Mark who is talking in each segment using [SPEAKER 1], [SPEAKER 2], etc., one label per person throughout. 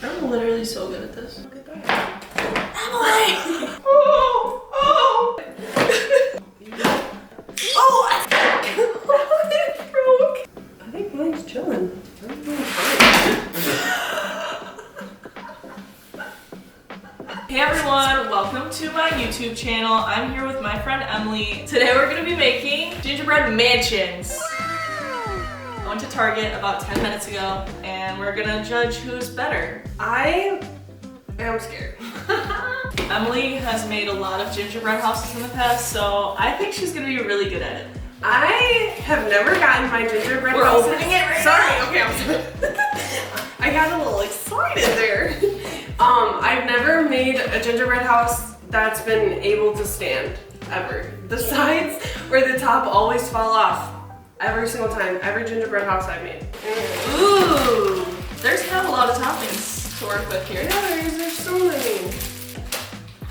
[SPEAKER 1] I'm literally so good at this. Look at that.
[SPEAKER 2] Emily!
[SPEAKER 1] Oh! Oh!
[SPEAKER 2] Oh!
[SPEAKER 1] It broke. I think mine's chilling. Mine's doing fine. Hey everyone, welcome to my YouTube channel. I'm here with my friend Emily. Today we're gonna be making gingerbread mansions. I went to Target about 10 minutes ago and we're gonna judge who's better. I am scared. Emily has made a lot of gingerbread houses in the past, so I think she's gonna be really good at it.
[SPEAKER 2] I have never gotten my gingerbread
[SPEAKER 1] We're
[SPEAKER 2] house.
[SPEAKER 1] opening it right
[SPEAKER 2] Sorry,
[SPEAKER 1] now.
[SPEAKER 2] okay, I'm sorry. I got a little excited there. I've never made a gingerbread house that's been able to stand, ever. The sides or the top always fall off. Every single time, every gingerbread house I've made.
[SPEAKER 1] Ooh, there's not a lot of toppings to work with here.
[SPEAKER 2] Yeah, there's so many.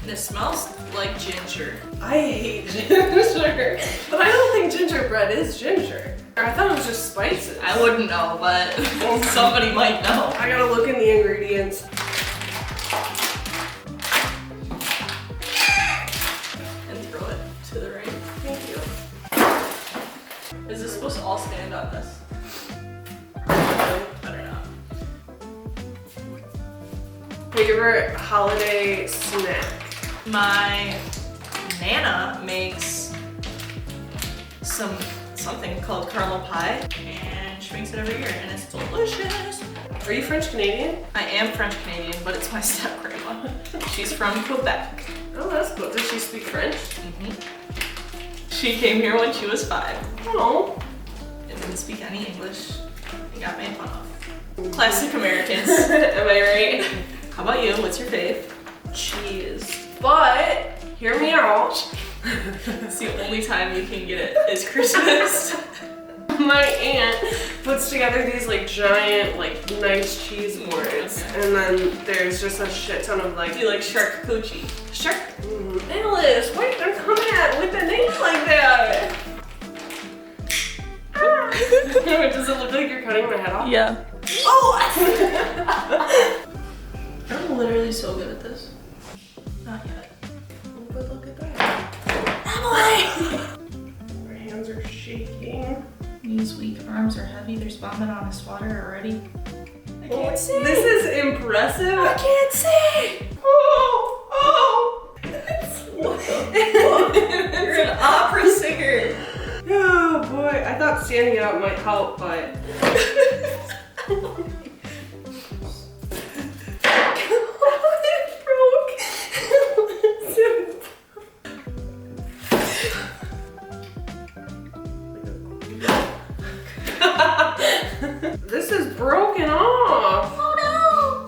[SPEAKER 1] And it smells like ginger.
[SPEAKER 2] I hate ginger, but I don't think gingerbread is ginger. I thought it was just spices.
[SPEAKER 1] I wouldn't know, but somebody might know.
[SPEAKER 2] I gotta look in the ingredients.
[SPEAKER 1] And throw it to the right.
[SPEAKER 2] Thank you.
[SPEAKER 1] Is this supposed to all stand on this? Better not.
[SPEAKER 2] Favorite holiday snack?
[SPEAKER 1] My Nana makes something called caramel pie, and she makes it every year, and it's delicious.
[SPEAKER 2] Are you French Canadian?
[SPEAKER 1] I am French Canadian, but it's my step grandma. She's from Quebec.
[SPEAKER 2] Oh, that's cool. Does she speak French?
[SPEAKER 1] She came here when she was 5.
[SPEAKER 2] Oh.
[SPEAKER 1] And didn't speak any English. And got made fun of. Classic Americans.
[SPEAKER 2] Am I right?
[SPEAKER 1] How about you? What's your fave?
[SPEAKER 2] Cheese. But, hear me out.
[SPEAKER 1] It's the only time you can get it is Christmas.
[SPEAKER 2] My aunt puts together these like giant, like nice cheese boards, and then there's just a shit ton of like.
[SPEAKER 1] Do you like charcuterie?
[SPEAKER 2] Shark. Alice, why are you coming at with the name like that? Does it look like you're cutting my head off?
[SPEAKER 1] Yeah.
[SPEAKER 2] Oh!
[SPEAKER 1] I'm literally so good at this. Not yet.
[SPEAKER 2] But look at that.
[SPEAKER 1] Emily!
[SPEAKER 2] My hands are shaking.
[SPEAKER 1] Knees weak, arms are heavy. There's vomit on his sweater already. I can't see.
[SPEAKER 2] This is impressive.
[SPEAKER 1] I can't see.
[SPEAKER 2] Oh! Oh!
[SPEAKER 1] You're an opera singer.
[SPEAKER 2] Oh boy, I thought standing it up might help, but. This is broken off.
[SPEAKER 1] Oh no!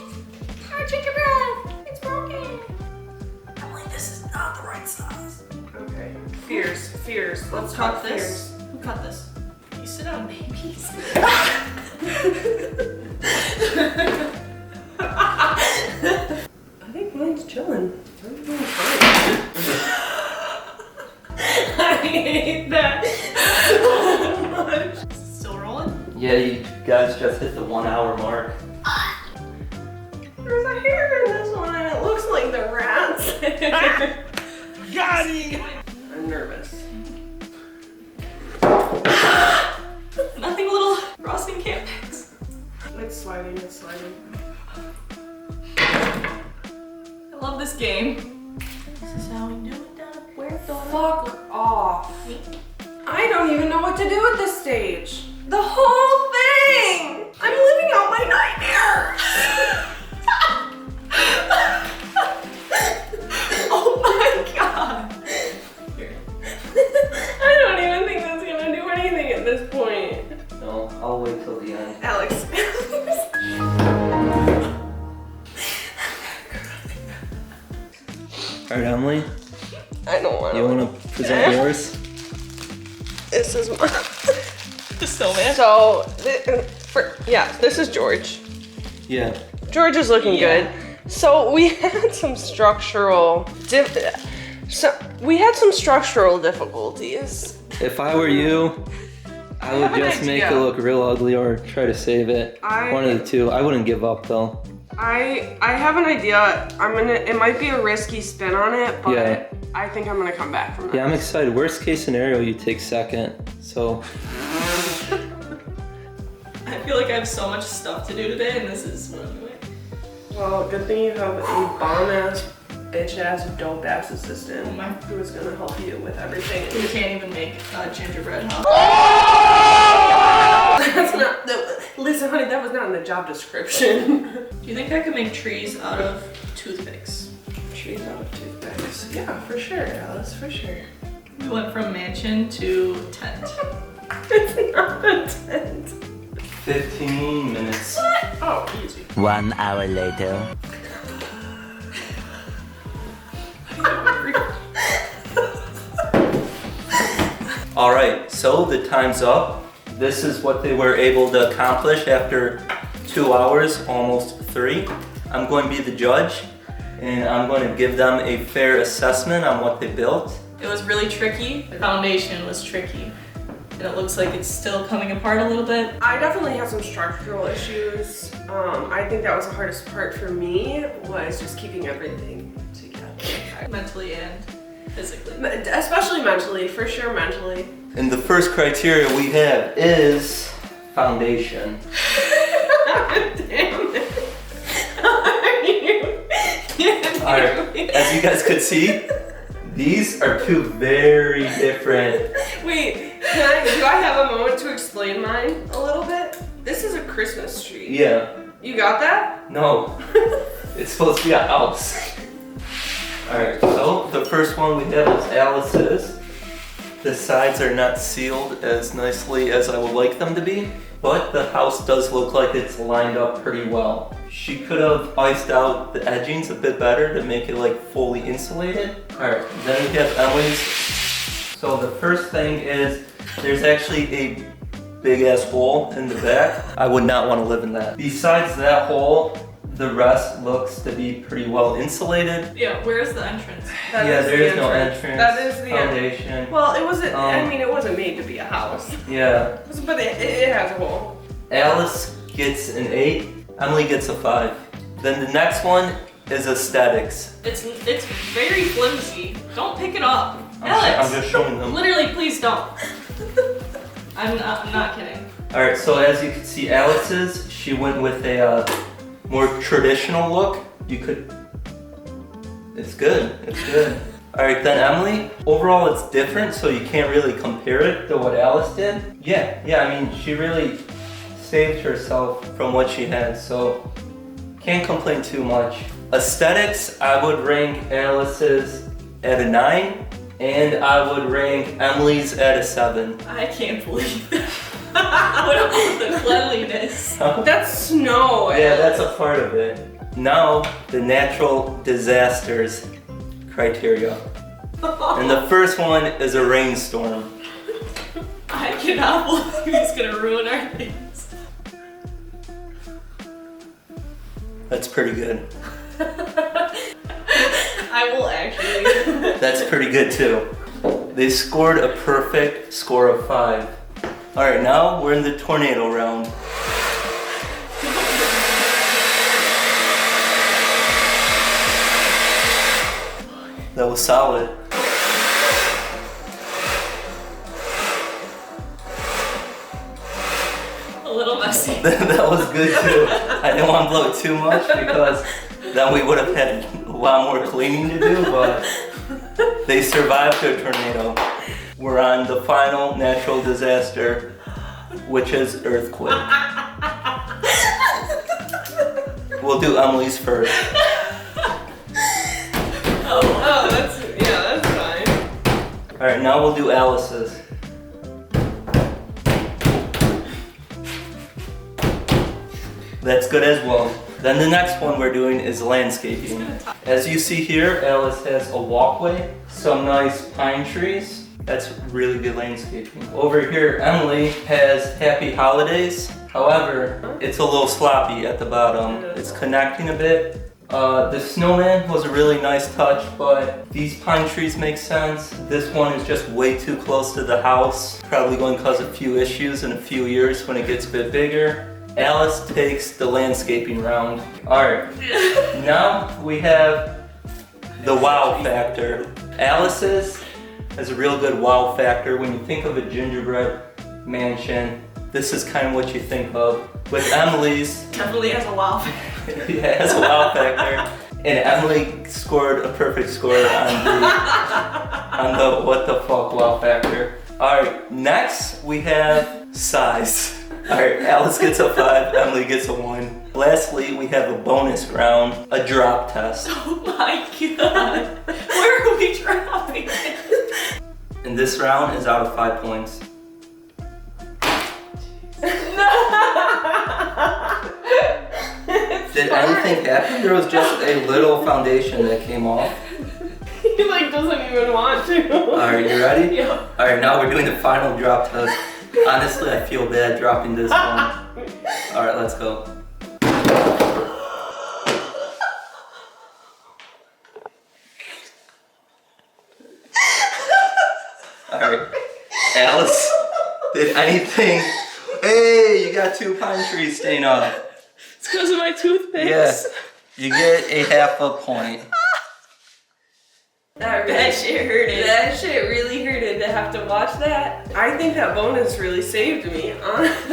[SPEAKER 1] Our gingerbread! It's broken. Emily, this is not the right size.
[SPEAKER 2] Okay. Fears. Let's
[SPEAKER 1] Who
[SPEAKER 2] talk
[SPEAKER 1] cut
[SPEAKER 2] fears.
[SPEAKER 1] this? Who cut this? You sit on babies.
[SPEAKER 2] I think mine's chilling. Mine's doing fine. I hate that so much.
[SPEAKER 1] Is it still rolling?
[SPEAKER 3] Yeah, you guys just hit the 1 hour mark.
[SPEAKER 2] There's a hair in this one and it looks like the rat's.
[SPEAKER 3] Got it!
[SPEAKER 2] I'm nervous.
[SPEAKER 1] Nothing, little frosting can't fix.
[SPEAKER 2] It's sliding.
[SPEAKER 1] I love this game. This is how we do it down at Puerto.
[SPEAKER 2] Fuck off. I don't even know what to do at this stage. The whole thing! I'm living out my nightmare!
[SPEAKER 1] Oh my god! Here.
[SPEAKER 2] I don't even think that's gonna do anything at this point.
[SPEAKER 3] No, I'll wait till the end.
[SPEAKER 2] Alex.
[SPEAKER 3] Alright, Emily,
[SPEAKER 2] I don't want
[SPEAKER 3] you want to present yours?
[SPEAKER 2] This is my...
[SPEAKER 1] The snowman.
[SPEAKER 2] So, this is George.
[SPEAKER 3] Yeah.
[SPEAKER 2] George is looking good. So we had some structural difficulties.
[SPEAKER 3] If I were you, I would
[SPEAKER 2] have an
[SPEAKER 3] just make it
[SPEAKER 2] idea.
[SPEAKER 3] look real ugly or try to save it. One of the two. I wouldn't give up though.
[SPEAKER 2] I have an idea. It might be a risky spin on it, but
[SPEAKER 3] Yeah.
[SPEAKER 2] I think I'm gonna come back from that.
[SPEAKER 3] Yeah, I'm excited. Worst case scenario, you take second. So,
[SPEAKER 1] I feel like I have so much stuff to do today, and this is what I'm doing.
[SPEAKER 2] Well, good thing you have a bomb-ass, bitch-ass, dope-ass assistant
[SPEAKER 1] Oh my.
[SPEAKER 2] who is gonna help you with everything.
[SPEAKER 1] You can't even make gingerbread, huh?
[SPEAKER 2] That's not listen, honey, that was not in the job description.
[SPEAKER 1] Do you think I could make trees out of toothpicks?
[SPEAKER 2] Trees out of toothpicks. Yeah, for sure, Alice, for sure.
[SPEAKER 1] We went from mansion to tent.
[SPEAKER 2] It's not a tent.
[SPEAKER 3] 15 minutes.
[SPEAKER 2] Oh, easy.
[SPEAKER 4] 1 hour later.
[SPEAKER 3] All right, so the time's up. This is what they were able to accomplish after 2 hours, almost 3. I'm going to be the judge, and I'm going to give them a fair assessment on what they built.
[SPEAKER 1] It was really tricky. The foundation was tricky. And it looks like it's still coming apart a little bit.
[SPEAKER 2] I definitely have some structural issues. I think that was the hardest part for me, was just keeping everything together.
[SPEAKER 1] Mentally and physically.
[SPEAKER 2] Especially mentally, for sure mentally.
[SPEAKER 3] And the first criteria we have is foundation.
[SPEAKER 2] Damn it. Are you kidding
[SPEAKER 3] All right,
[SPEAKER 2] me?
[SPEAKER 3] as you guys could see, these are two very different.
[SPEAKER 2] Wait, do I have a moment to explain mine a little bit? This is a Christmas tree.
[SPEAKER 3] Yeah,
[SPEAKER 2] You got that?
[SPEAKER 3] no, it's supposed to be a house. All right, so the first one we have is Alice's. The sides are not sealed as nicely as I would like them to be, but the house does look like it's lined up pretty well. She could have iced out the edgings a bit better to make it like fully insulated. All right, then we have Emily's. So the first thing is there's actually a big ass hole in the back. I would not want to live in that. Besides that hole, the rest looks to be pretty well insulated.
[SPEAKER 1] Yeah, where's the entrance?
[SPEAKER 2] That
[SPEAKER 3] Yeah,
[SPEAKER 2] is
[SPEAKER 3] there
[SPEAKER 2] the
[SPEAKER 3] is no entrance.
[SPEAKER 2] That is the
[SPEAKER 3] foundation.
[SPEAKER 2] Well, it wasn't, I
[SPEAKER 3] Um,
[SPEAKER 2] mean, it wasn't made to be a house.
[SPEAKER 3] Yeah.
[SPEAKER 2] But it has a hole.
[SPEAKER 3] Alice gets an 8. Emily gets a 5. Then the next one is aesthetics.
[SPEAKER 1] It's very flimsy. Don't pick it up.
[SPEAKER 3] I'm
[SPEAKER 1] Alex!
[SPEAKER 3] just showing them.
[SPEAKER 1] Literally, please don't. I'm not kidding.
[SPEAKER 3] All right, so as you can see, Alex's, she went with a more traditional look. It's good, it's good. All right, then Emily, overall it's different, so you can't really compare it to what Alice did. Yeah, I mean, she really saved herself from what she had, so can't complain too much. Aesthetics, I would rank Alice's at a 9, and I would rank Emily's at a 7.
[SPEAKER 1] I can't believe that. What about the cleanliness?
[SPEAKER 2] That's snow.
[SPEAKER 3] Yeah, that's a part of it. Now, the natural disasters criteria. And the first one is a rainstorm.
[SPEAKER 1] I cannot believe he's gonna ruin our things.
[SPEAKER 3] That's pretty good.
[SPEAKER 1] I will actually.
[SPEAKER 3] That's pretty good too. They scored a perfect score of 5. All right, now we're in the tornado round. That was solid.
[SPEAKER 1] A little messy.
[SPEAKER 3] That was good too. I didn't want to blow it too much because then we would have had a lot more cleaning to do, but they survived the tornado. We're on the final natural disaster, which is earthquake. We'll do Emily's first.
[SPEAKER 2] Oh, that's fine.
[SPEAKER 3] All right, now we'll do Alice's. That's good as well. Then the next one we're doing is landscaping. As you see here, Alice has a walkway, some nice pine trees. That's really good landscaping. Over here, Emily has happy holidays. However, it's a little sloppy at the bottom. It's connecting a bit. The snowman was a really nice touch, but these pine trees make sense. This one is just way too close to the house. Probably going to cause a few issues in a few years when it gets a bit bigger. Alice takes the landscaping round. Alright, now we have the wow factor. Alice's has a real good wow factor. When you think of a gingerbread mansion, this is kind of what you think of. With Emily's,
[SPEAKER 1] Definitely has a wow factor.
[SPEAKER 3] it has a wow factor. And Emily scored a perfect score on the what the fuck wow factor. Alright, next we have size. Alright, Alice gets a 5, Emily gets a 1. Lastly, we have a bonus round, a drop test.
[SPEAKER 1] Oh my god. Where are we dropping it?
[SPEAKER 3] And this round is out of 5 points. Did anything happen? There was just a little foundation that came off.
[SPEAKER 2] He like doesn't even want to.
[SPEAKER 3] Alright, you ready?
[SPEAKER 1] Yeah.
[SPEAKER 3] Alright, now we're doing the final drop test. Honestly, I feel bad dropping this one. Alright, let's go. Alright, Alice, did anything? Hey, you got 2 pine trees staying up.
[SPEAKER 1] It's because of my toothpicks.
[SPEAKER 3] Yes, you get a half a point.
[SPEAKER 2] That
[SPEAKER 1] shit hurted.
[SPEAKER 2] That shit really hurted to have to watch that. I think that bonus really saved me, honestly.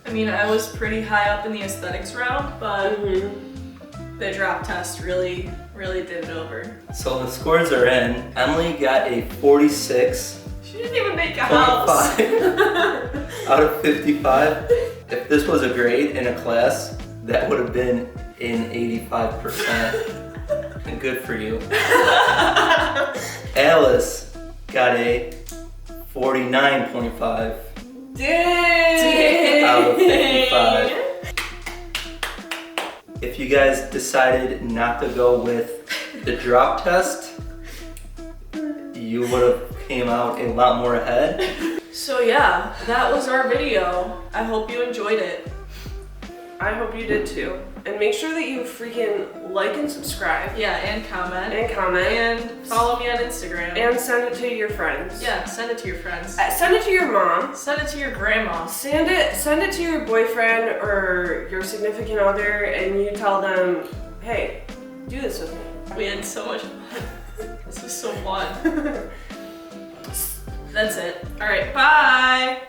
[SPEAKER 1] I mean, I was pretty high up in the aesthetics round, but the drop test really did it over.
[SPEAKER 3] So the scores are in. Emily got a 46.
[SPEAKER 1] She didn't even make a house.
[SPEAKER 3] 0.5 out of 55. If this was a grade in a class, that would have been an 85%. And good for you. Alice got a 49.5
[SPEAKER 2] Dang!
[SPEAKER 3] out of 55. If you guys decided not to go with the drop test, you would have came out a lot more ahead.
[SPEAKER 1] So yeah, that was our video. I hope you enjoyed it.
[SPEAKER 2] I hope you did too. And make sure that you freaking like and subscribe.
[SPEAKER 1] Yeah, and comment.
[SPEAKER 2] And comment.
[SPEAKER 1] And follow me on Instagram.
[SPEAKER 2] And send it to your friends.
[SPEAKER 1] yeah, send it to your friends.
[SPEAKER 2] Send it to your mom.
[SPEAKER 1] Send it to your grandma.
[SPEAKER 2] Send it to your boyfriend or your significant other, and you tell them, hey, do this with me.
[SPEAKER 1] We had so much fun. This was so fun. That's it. All right, bye.